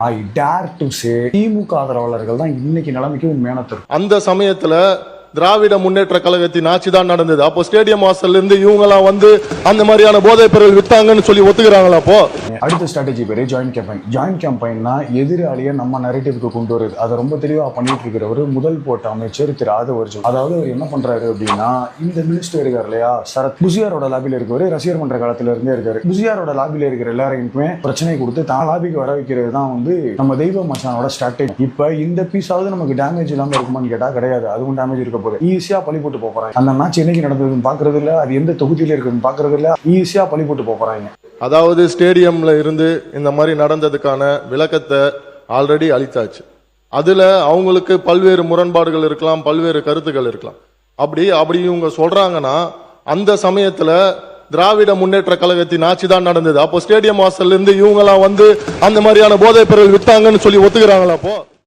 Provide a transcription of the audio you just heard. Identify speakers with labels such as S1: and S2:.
S1: I dare to say திமுக ஆதரவாளர்கள் தான் இன்னைக்கு நிலைமைக்கு உண்மையான தரும்.
S2: அந்த சமயத்துல திராவிட முன்னேற்ற கழகத்தின் ஆட்சி தான் நடந்தது. அப்போ ஸ்டேடியம் வாசல்ல இருந்து இவங்கெல்லாம் வந்து அந்த மாதிரியான போதைப் பொருள் வித்தாங்கன்னு சொல்லி ஒத்துக்கிறாங்களா? அப்போ
S1: அடுத்த ஸ்ட்ராட்டஜி பேரு ஜாயிண்ட் கேம்பெயின். ஜாயிண்ட் கேம்பெயின்னா எதிராளியை நம்ம நரேட்டிவ்க்கு கொண்டு வருது. அதை ரொம்ப தெளிவா பண்ணிட்டு இருக்கிறவர் முதல் போட்ட அமைச்சர் திரு ஆதவர்ஜன். அதாவது அவர் என்ன பண்றாரு அப்படின்னா, இந்த மினிஸ்டர் இருக்காரு இல்லையா சரத், புசியாரோட லாபில இருக்கவர் ரசிகர் மன்ற காலத்துல இருந்தே இருக்காரு. புசியாரோட லாபில இருக்கிற எல்லாரையுமே பிரச்சனை கொடுத்து தான் லாபிக்கு வர வைக்கிறது தான் வந்து நம்ம தெய்வ மச்சானோட ஸ்ட்ராட்டஜி. இப்ப இந்த பீஸாவது நமக்கு டேமேஜ் இல்லாம இருக்குமான்னு கேட்டா கிடையாது, அதுவும் டேமேஜ் இருக்க போகுது. ஈஸியா பழி போட்டு போறாங்க. அந்த மேட்ச் என்னைக்கு நடந்ததுன்னு பாக்குறது இல்ல, அது எந்த தொகுதியில இருக்குன்னு பாக்குறது இல்ல, ஈஸியா பழி போட்டு போறாங்க.
S2: அதாவது ஸ்டேடியம்ல இருந்து இந்த மாதிரி நடந்ததுக்கான விளக்கத்தை ஆல்ரெடி அளித்தாச்சு. அதுல அவங்களுக்கு பல்வேறு முரண்பாடுகள் இருக்கலாம், பல்வேறு கருத்துக்கள் இருக்கலாம். அப்படி இவங்க சொல்றாங்கன்னா, அந்த சமயத்துல திராவிட முன்னேற்ற கழகத்தின் ஆட்சி தான் நடந்தது. அப்போ ஸ்டேடியம் வாசல்ல இருந்து இவங்கெல்லாம் வந்து அந்த மாதிரியான போதைப் பொருள் வித்தாங்கன்னு சொல்லி ஒத்துக்கிறாங்களா? அப்போ